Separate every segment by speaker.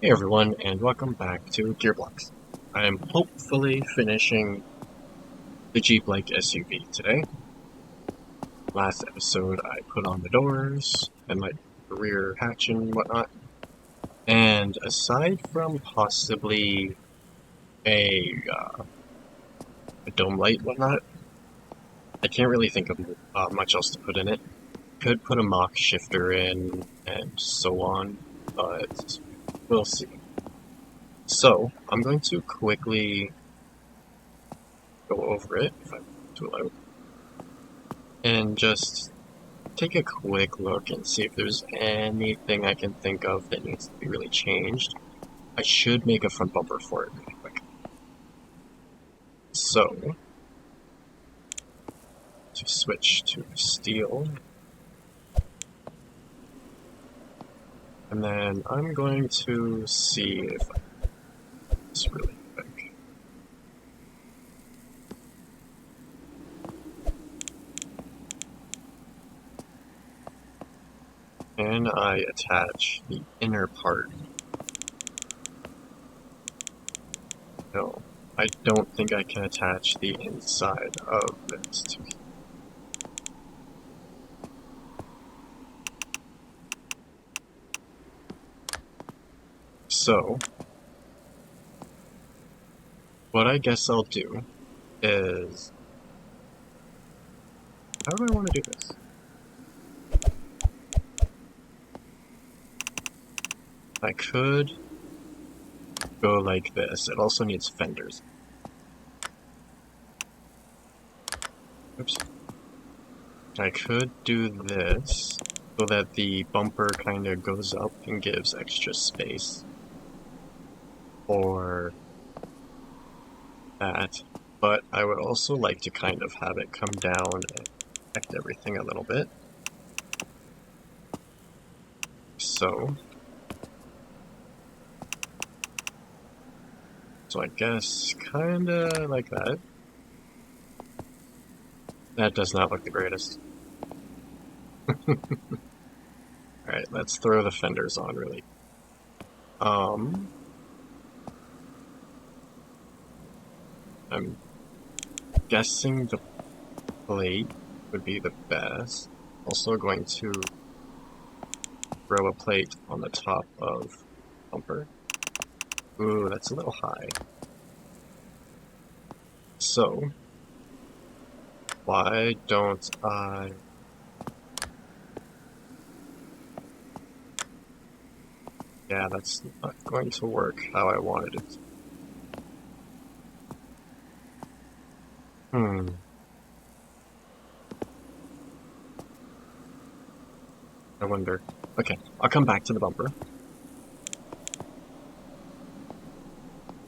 Speaker 1: Hey everyone, and welcome back to Gearblocks. I am hopefully finishing the Jeep like SUV today. Last episode I put on the doors and my rear hatch and whatnot. And aside from possibly a dome light and whatnot, I can't really think of much else to put in it. Could put a mock shifter in and so on, but we'll see. So, I'm going to quickly go over it, if I'm too loud, and just take a quick look and see if there's anything I can think of that needs to be really changed. I should make a front bumper for it really quick. So, to switch to steel, and then I'm going to see if I can do this really quick. Can I attach the inner part? No, I don't think I can attach the inside of this to here. So, what I guess I'll do is, how do I want to do this? I could go like this. It also needs fenders. Oops. I could do this so that the bumper kind of goes up and gives extra space. Or that. But I would also like to kind of have it come down and protect everything a little bit. So I guess kinda like that. That does not look the greatest. Alright, let's throw the fenders on really. I'm guessing the plate would be the best. Also going to throw a plate on the top of bumper. Ooh, that's a little high. So, why don't I... Yeah, that's not going to work how I wanted it. I wonder. Okay, I'll come back to the bumper.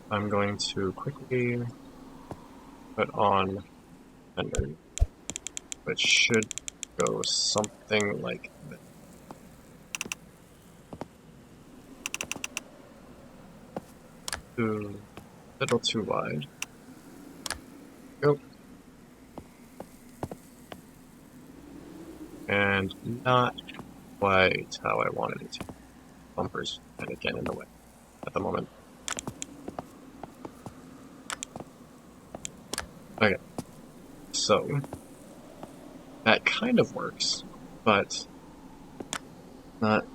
Speaker 1: I'm going to quickly put on fender, which should go something like this. A little too wide. Go. And not quite how I wanted it to. Bumpers kind of get in the way at the moment. Okay, so that kind of works, but not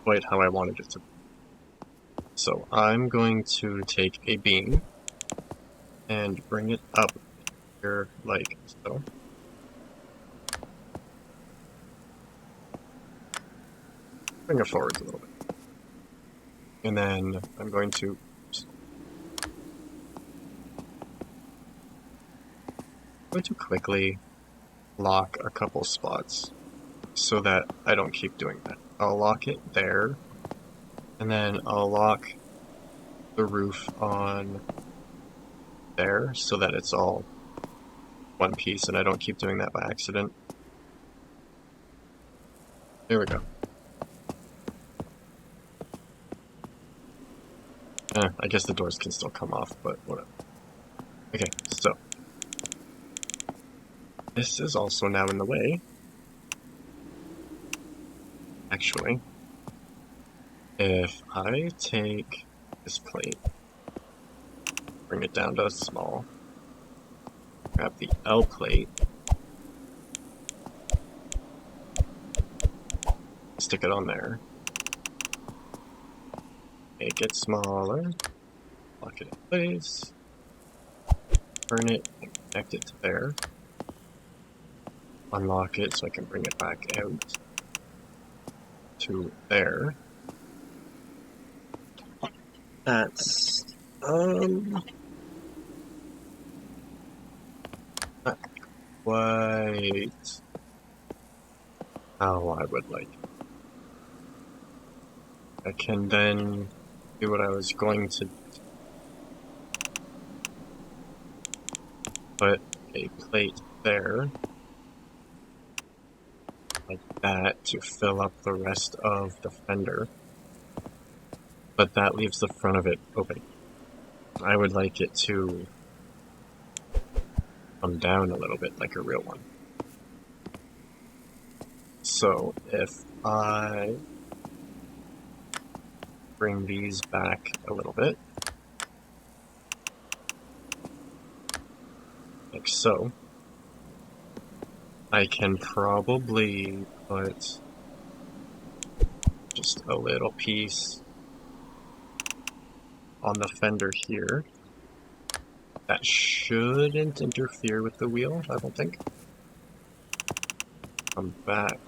Speaker 1: quite how I wanted it to be. So I'm going to take a beam and bring it up here like so. Bring it forwards a little bit. And then I'm going to quickly lock a couple spots so that I don't keep doing that. I'll lock it there, and then I'll lock the roof on there so that it's all one piece and I don't keep doing that by accident. There we go. I guess the doors can still come off, but whatever. Okay, so this is also now in the way. Actually, If I take this plate, bring it down to small, grab the L plate, stick it on there, make it smaller, lock it in place, turn it and connect it to there, unlock it so I can bring it back out to there. That's not quite how I would like it. I can then do what I was going to put a plate there, like that, to fill up the rest of the fender, but that leaves the front of it open. I would like it to come down a little bit like a real one. So if I bring these back a little bit, like so, I can probably put just a little piece on the fender here. That shouldn't interfere with the wheel, I don't think. Come back.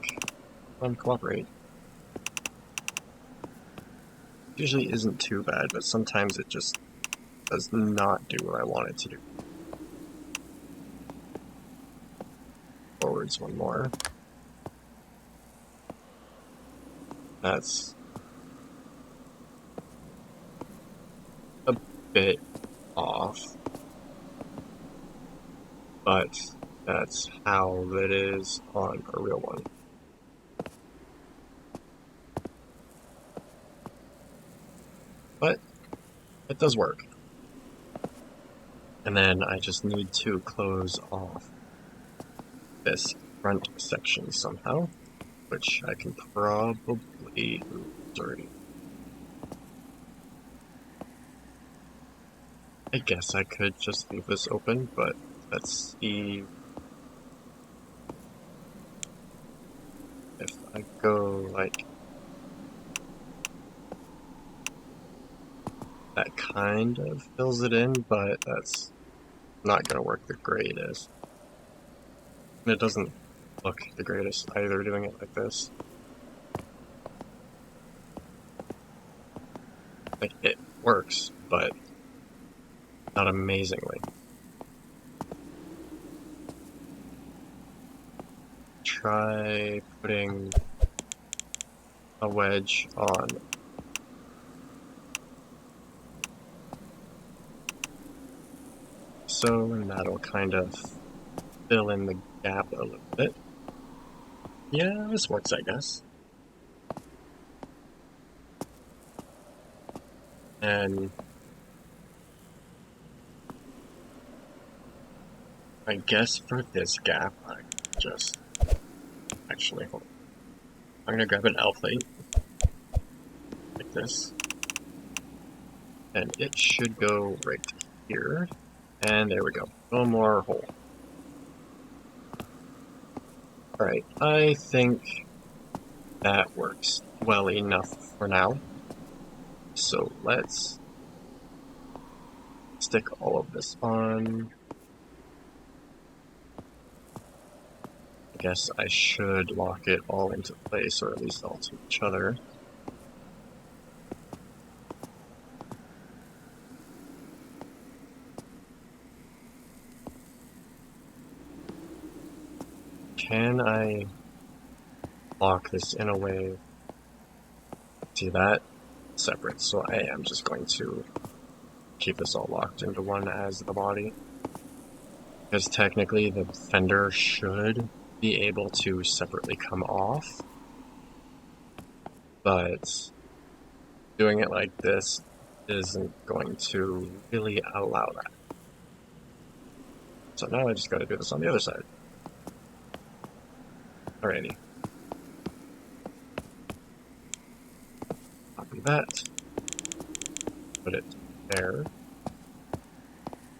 Speaker 1: Cooperate. Usually isn't too bad, but sometimes it just does not do what I want it to do. Forwards one more. That's a bit off, but that's how it is on a real one. But it does work. And then I just need to close off this front section somehow, which I can probably dirty. I guess I could just leave this open, but let's see if I go like that, kind of fills it in, but that's not gonna work the greatest. And it doesn't look the greatest either doing it like this. Like, it works, but not amazingly. Try putting a wedge on. So, and that'll kind of fill in the gap a little bit. Yeah, this works, I guess. And I guess for this gap, I just actually hold on. I'm gonna grab an L plate like this, and it should go right here. And there we go. One more hole. Alright, I think that works well enough for now. So let's stick all of this on. I guess I should lock it all into place, or at least all to each other. Can I lock this in a way? See that? Separate. So I am just going to keep this all locked into one as the body. Because technically the fender should be able to separately come off. But doing it like this isn't going to really allow that. So now I just gotta do this on the other side. Alrighty. Copy that. Put it there.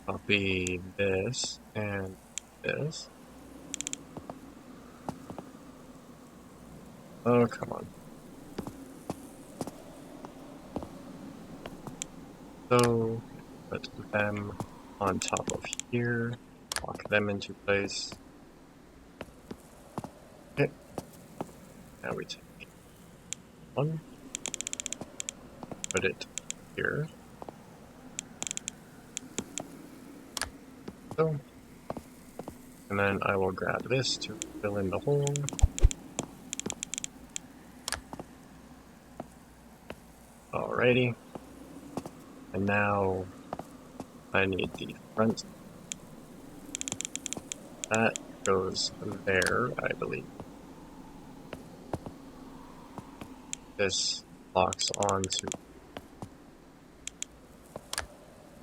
Speaker 1: Copy this and this. Oh, come on. So, put them on top of here, lock them into place. Okay, now we take one, put it here. So, and then I will grab this to fill in the hole. Alrighty. And now I need the front. That goes there, I believe. This locks onto.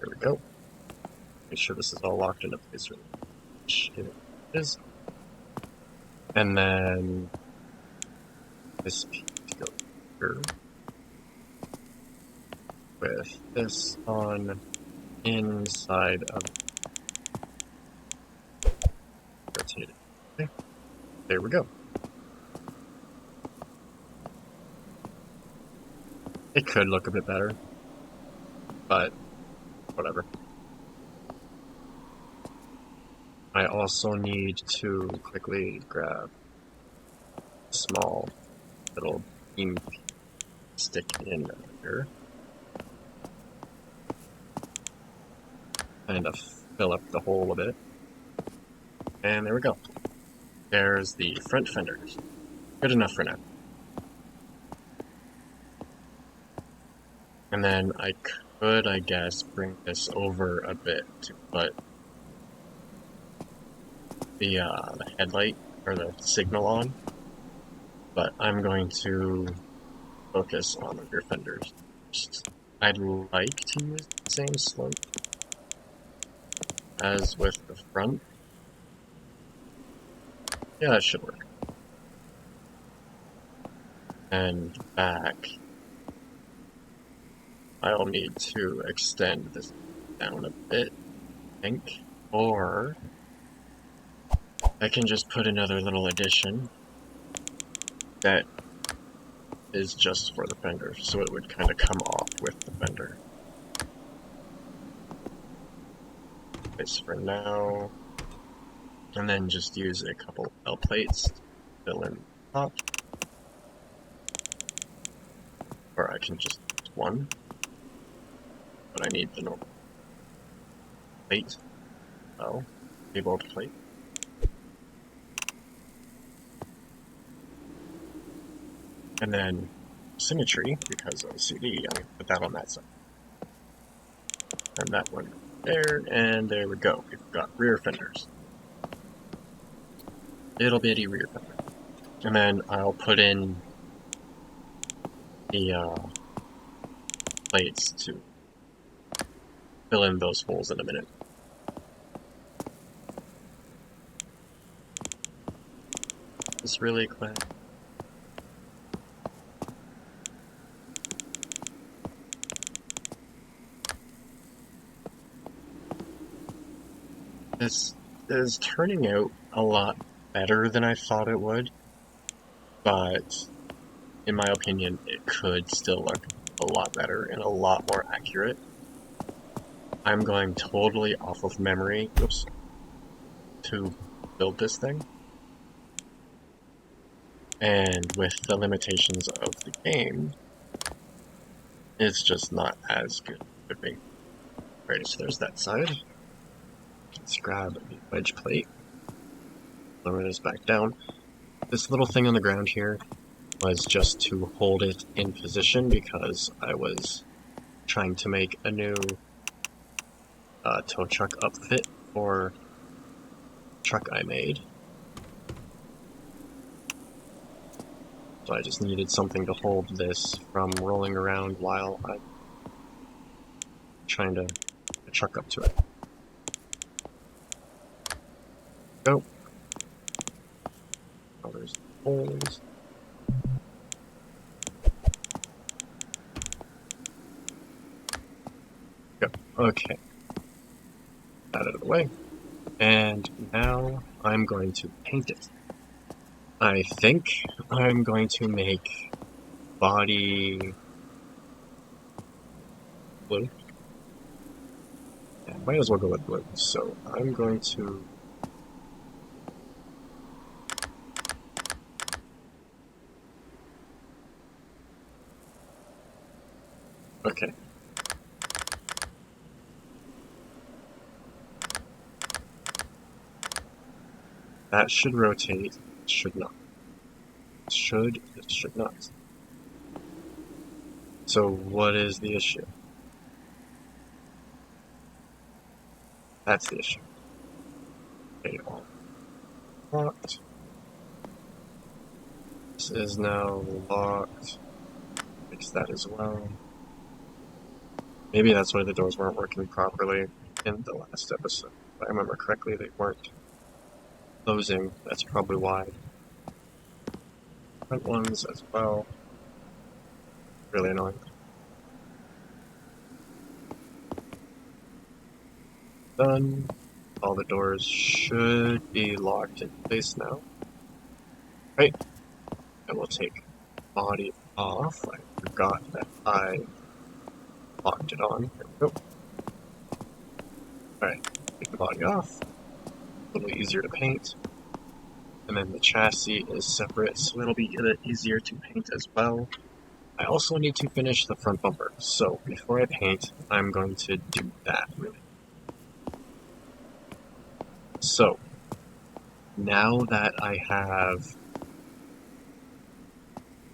Speaker 1: There we go. Make sure this is all locked into place, which it is. And then this piece goes here with this on inside of rotated. Okay, there we go. It could look a bit better, but whatever. I also need to quickly grab a small little beam stick in here and fill up the hole a bit. And there we go. There's the front fenders. Good enough for now. And then I could, I guess, bring this over a bit to put the headlight or the signal on, but I'm going to focus on the rear fenders. I'd like to use the same slope as with the front. Yeah, that should work. And back, I'll need to extend this down a bit, I think, or I can just put another little addition that is just for the fender, so it would kind of come off with the fender. This for now, and then just use a couple L plates to fill in the top, or I can just use one, but I need the normal plate. Oh, labeled plate. And then symmetry, because of CD, I'm going to put that on that side. And that one there, and there we go. We've got rear fenders. Little bitty rear fender. And then I'll put in the plates to fill in those holes in a minute. Just really quick. This is turning out a lot better than I thought it would, but in my opinion, it could still look a lot better and a lot more accurate. I'm going totally off of memory, to build this thing. And with the limitations of the game, it's just not as good as it could be. Alright, so there's that side. Let's grab the wedge plate. Lower this back down. This little thing on the ground here was just to hold it in position because I was trying to make a new tow truck upfit for the truck I made. So I just needed something to hold this from rolling around while I'm trying to get the truck up to it. Go. Oh, there's holes. Go. Okay, that out of the way. And now I'm going to paint it. I think I'm going to make body blue. Yeah, might as well go with blue. So I'm going to... Okay. That should rotate. It should not. It should not. So what is the issue? That's the issue. Okay, all locked. This is now locked. Fix that as well. Maybe that's why the doors weren't working properly in the last episode. If I remember correctly, they weren't closing. That's probably why. Front ones as well. Really annoying. Done. All the doors should be locked in place now. Right. And we'll take body off. I forgot that I locked it on. There we go. Alright, take the body off. A little easier to paint. And then the chassis is separate, so it'll be a bit easier to paint as well. I also need to finish the front bumper, so before I paint, I'm going to do that really. So, now that I have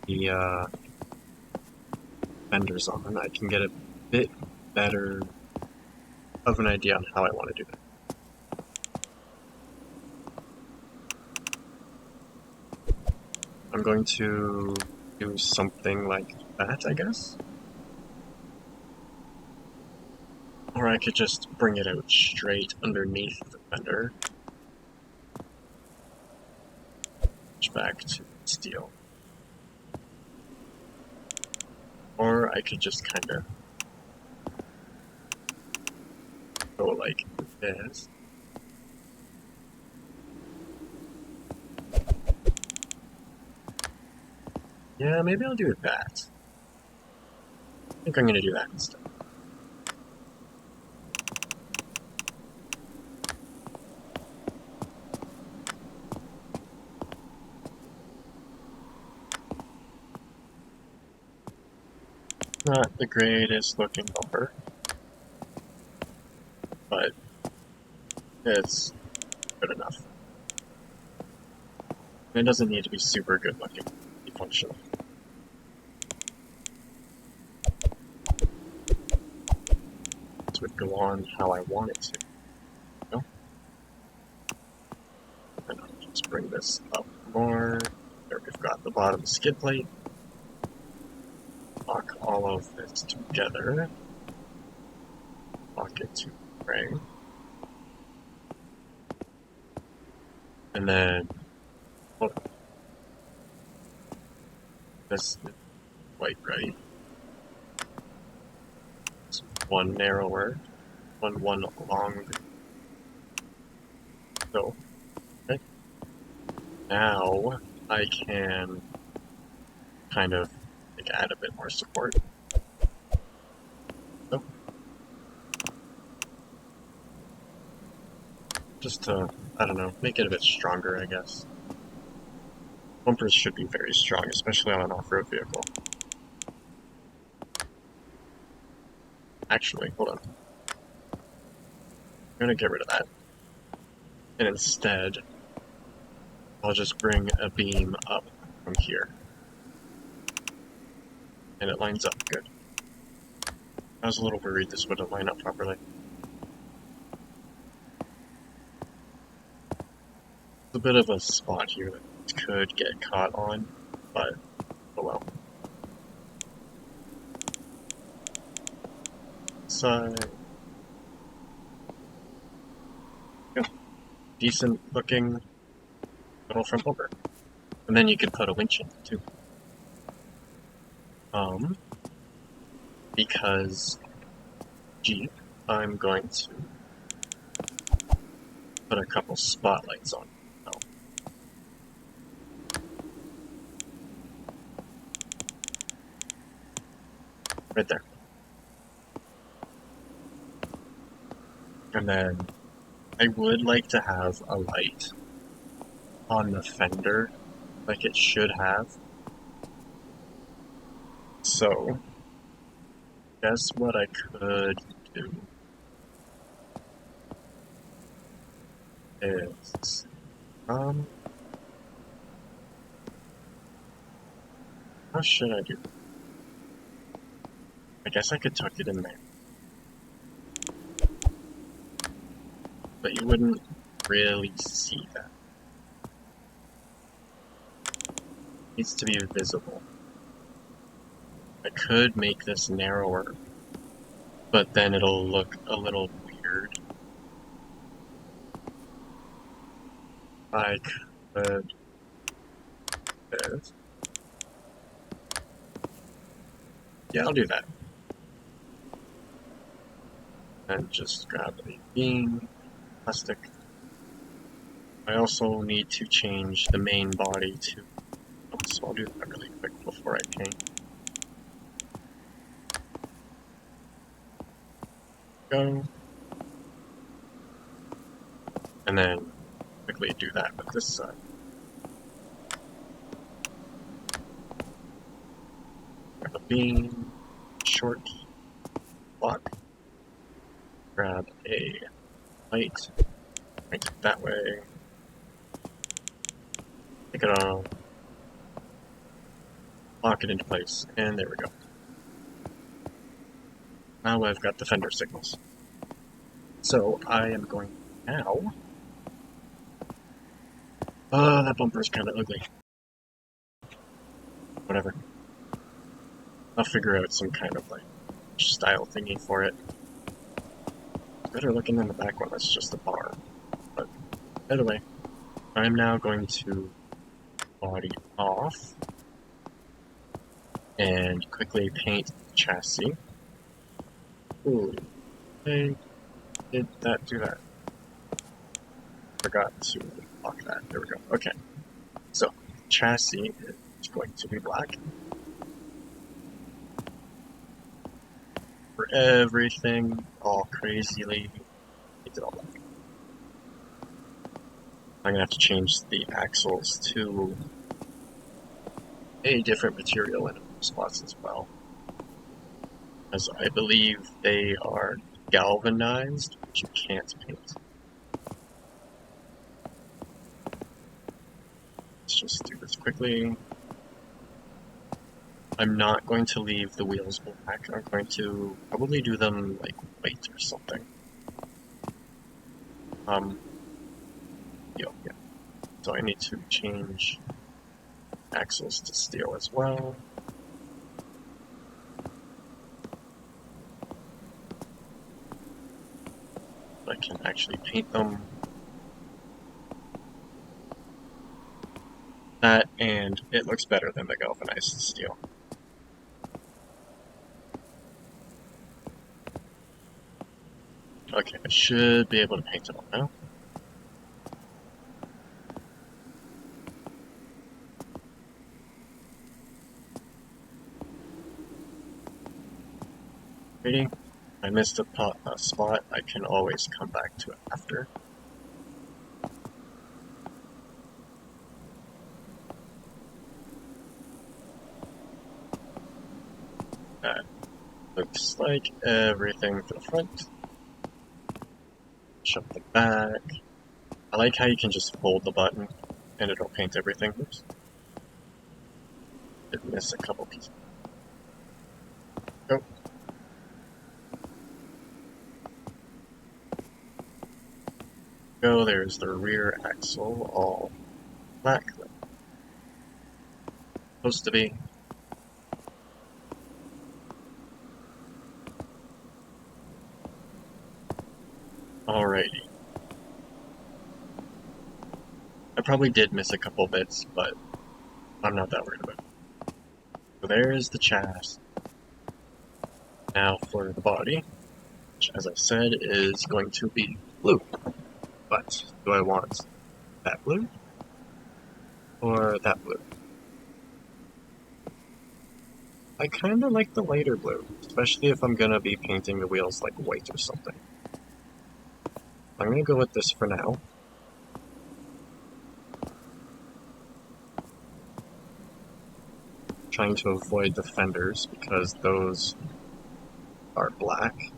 Speaker 1: the fenders on, I can get a bit better of an idea on how I want to do that. I'm going to do something like that, I guess. Or I could just bring it out straight underneath the fender. Switch back to steel. Or I could just kind of go like this. Yeah, maybe I'll do that. I think I'm going to do that instead. Not the greatest looking bumper, but it's good enough. It doesn't need to be super good looking to be functional. This would go on how I want it to. No? And I'll just bring this up more. There we've got the bottom skid plate. Lock all of this together. Lock it to frame. And then this is quite right. It's one narrower, one longer. So, okay. Now I can kind of add a bit more support. So, just to, I don't know, make it a bit stronger, I guess. Bumpers should be very strong, especially on an off-road vehicle. Actually, hold on. I'm gonna get rid of that. And instead, I'll just bring a beam up from here. And it lines up good. I was a little worried this wouldn't line up properly. It's a bit of a spot here that could get caught on, but oh well. Side. Yeah. Decent looking little front bumper. And then you could put a winch in too. Because Jeep I'm going to put a couple spotlights on. Oh. Right there. And then I would like to have a light on the fender, like it should have. So, guess what I could do is, how should I do? I guess I could tuck it in there. But you wouldn't really see that. It needs to be visible. I could make this narrower, but then it'll look a little weird. I could this. Yeah, I'll do that. And just grab a beam, plastic. I also need to change the main body to, so I'll do that really quick before I paint. Go. And then quickly do that with this side. Grab a beam, short block. Grab a light, make it that way. Take it on, lock it into place, and there we go. Now I've got the fender signals. So I am going now. That bumper is kind of ugly. Whatever. I'll figure out some kind of like style thingy for it. It's better looking than the back one, that's just a bar. But either way, I'm now going to body off and quickly paint the chassis. Ooh, hey, did that do that? Forgot to lock that. There we go. Okay. So, chassis is going to be black. For everything, all crazily, paint it all black. I'm gonna have to change the axles to a different material in spots as well, as I believe they are galvanized, which you can't paint. Let's just do this quickly. I'm not going to leave the wheels black. I'm going to probably do them like white or something. Yeah. So I need to change axles to steel as well. I can actually paint them. That, and it looks better than the galvanized steel. Okay, I should be able to paint it all now. Ready? I missed a spot, I can always come back to it after. That looks like everything for the front. Shut the back. I like how you can just hold the button and it'll paint everything. Oops. Did miss a couple pieces. Oh. Go, there's the rear axle, all black. Supposed to be. Alrighty. I probably did miss a couple bits, but I'm not that worried about it. So there's the chassis. Now for the body. which, as I said, is going to be blue. But do I want that blue or that blue? I kind of like the lighter blue, especially if I'm going to be painting the wheels like white or something. I'm going to go with this for now. Trying to avoid the fenders because those are black.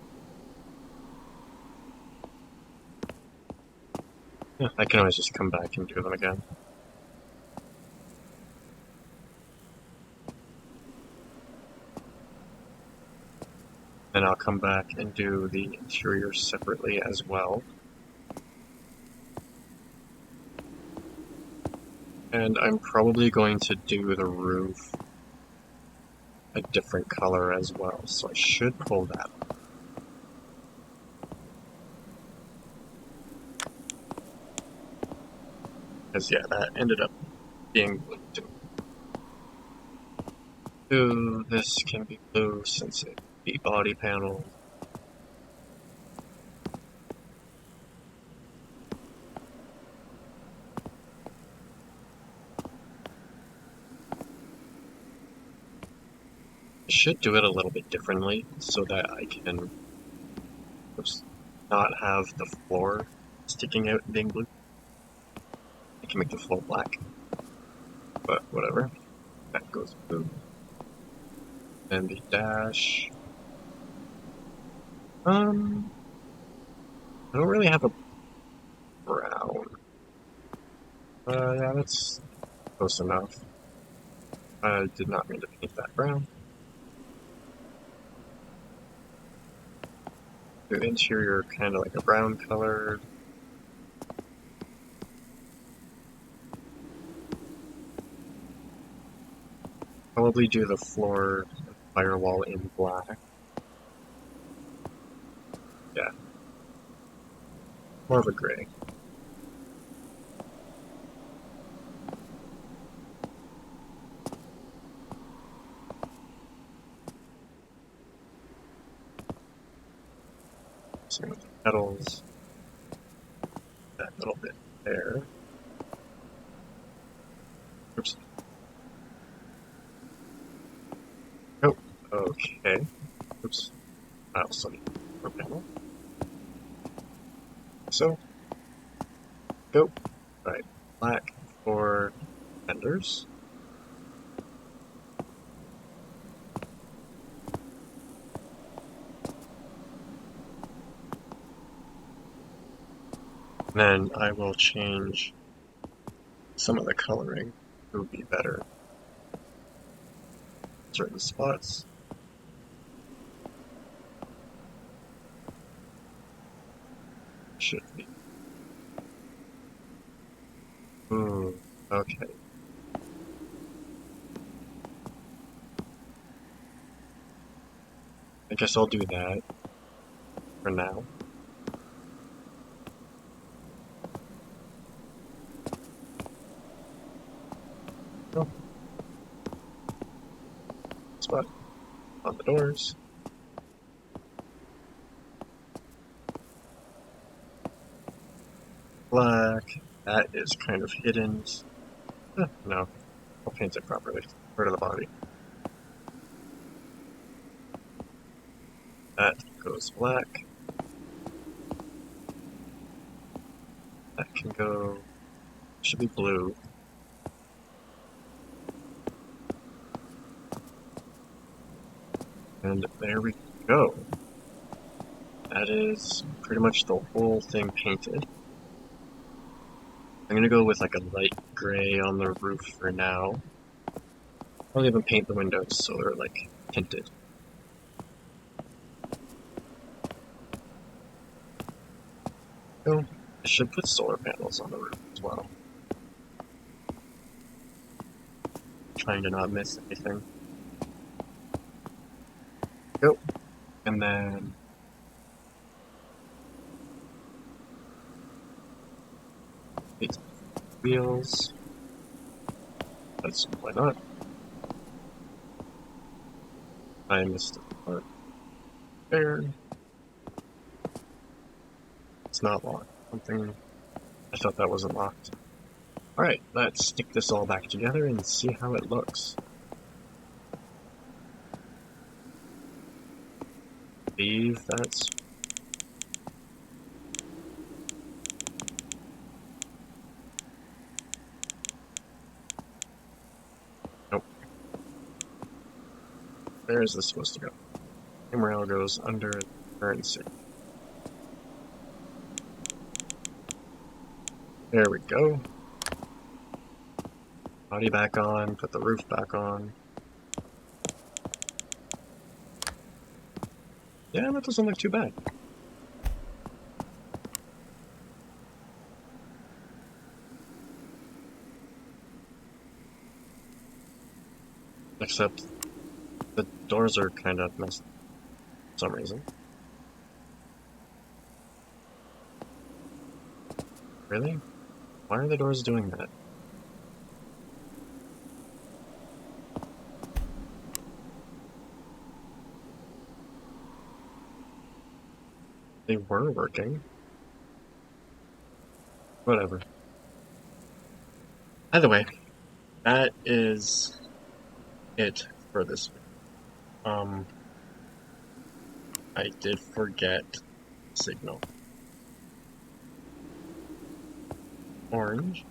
Speaker 1: Yeah, I can always just come back and do them again. Then I'll come back and do the interior separately as well. And I'm probably going to do the roof a different color as well, so I should pull that. Because yeah, that ended up being blue too. Ooh, this can be blue since it be body panel. I should do it a little bit differently so that I can not have the floor sticking out and being blue. I can make the floor black, but whatever. That goes blue. And the dash. I don't really have a brown. Yeah, that's close enough. I did not mean to paint that brown. The interior kind of like a brown color. Probably do the floor and firewall in black. Yeah. More of a gray. Same with the petals. That little bit there. Oops. Oh, okay. Oops. I also need a panel. So, go. Right. Black for fenders. Then I will change some of the coloring. It would be better. Certain spots. Should be. Ooh, okay. I guess I'll do that for now. Oh. Spot on the doors. Black. That is kind of hidden. No, I'll paint it properly. Part of the body. That goes black. That can go. Should be blue. And there we go. That is pretty much the whole thing painted. I'm gonna go with like a light gray on the roof for now. I'll even paint the windows so they're like tinted. Oh, I should put solar panels on the roof as well. Trying to not miss anything. Go. And then these wheels. That's why not. I missed the part there. It's not locked. Something... I thought that wasn't locked. Alright, let's stick this all back together and see how it looks. I believe that's... Nope. Where is this supposed to go? Frame rail goes under the currency. There we go. Body back on, put the roof back on. Yeah, that doesn't look too bad. Except the doors are kind of messed up for some reason. Really? Why are the doors doing that? They were working. Whatever. Either way, that is it for this video. I did forget signal. Orange.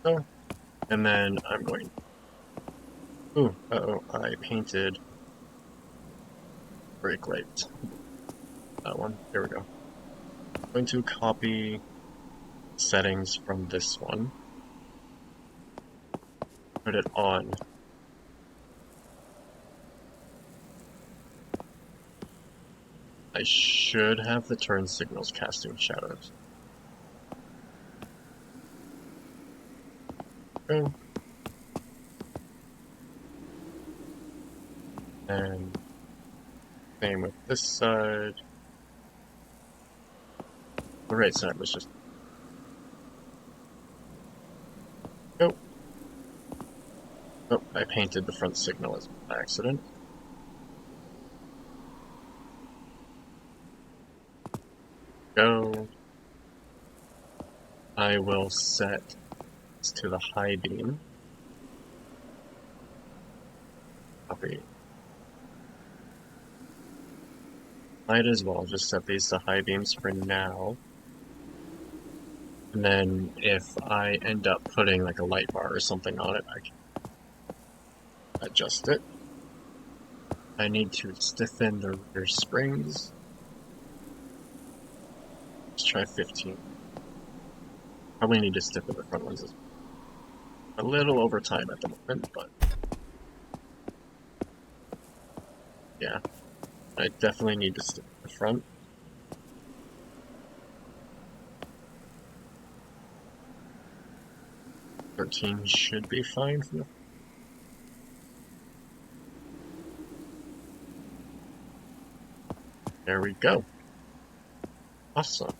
Speaker 1: Oh, and then I'm going... Ooh, uh-oh, I painted brake light. That one. There we go. I'm going to copy settings from this one. Put it on. I should have the turn signals casting shadows. Go. And same with this side. The right side was just... Go. Oh, I painted the front signal as by accident. Go. I will set this to the high beam. Copy. Might as well just set these to high beams for now. And then if I end up putting like a light bar or something on it, I can adjust it. I need to stiffen the rear springs. Let's try 15. Probably need to stiffen the front ones as well. A little over time at the moment, but yeah, I definitely need to stiffen the front. $13 should be fine for the... There we go. Awesome.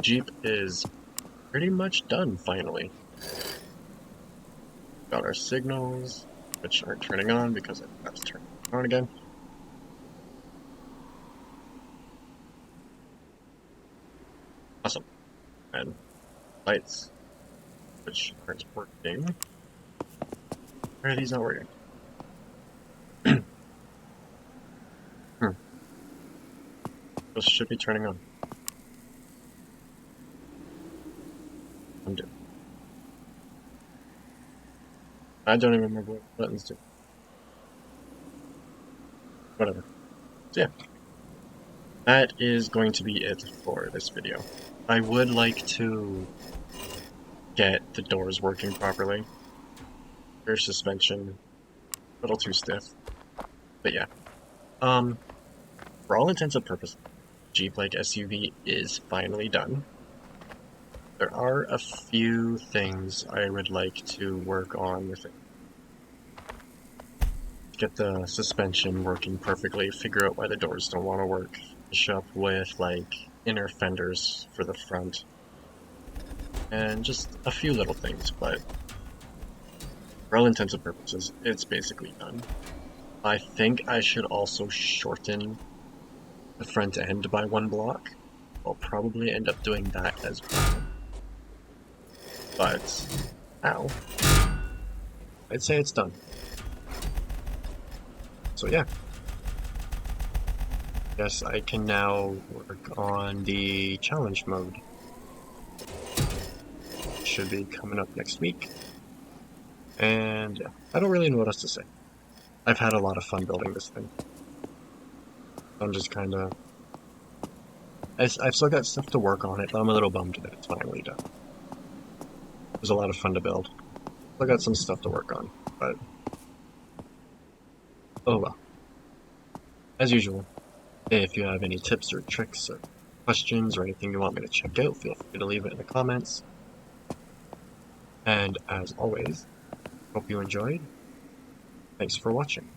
Speaker 1: Jeep is pretty much done, finally. Got our signals, which aren't turning on because I forgot to turn on again. Awesome. And lights, which aren't working. Why are these not working? Those should be turning on. Undo. I don't even remember what buttons do. Whatever. So yeah. That is going to be it for this video. I would like to get the doors working properly. Rear suspension, a little too stiff. But yeah. For all intents and purposes, Jeep-like SUV is finally done. There are a few things I would like to work on with it. Get the suspension working perfectly, figure out why the doors don't want to work, finish up with like inner fenders for the front, and just a few little things, but for all intents and purposes, it's basically done. I think I should also shorten the front end by 1 block. I'll probably end up doing that as well. But, ow. I'd say it's done. So yeah. Guess I can now work on the challenge mode. Should be coming up next week. And yeah, I don't really know what else to say. I've had a lot of fun building this thing. I'm just kind of... I've still got stuff to work on it, but I'm a little bummed that it's finally done. It was a lot of fun to build. Still got some stuff to work on, but... oh well. As usual, if you have any tips or tricks or questions or anything you want me to check out, feel free to leave it in the comments. And as always, hope you enjoyed. Thanks for watching.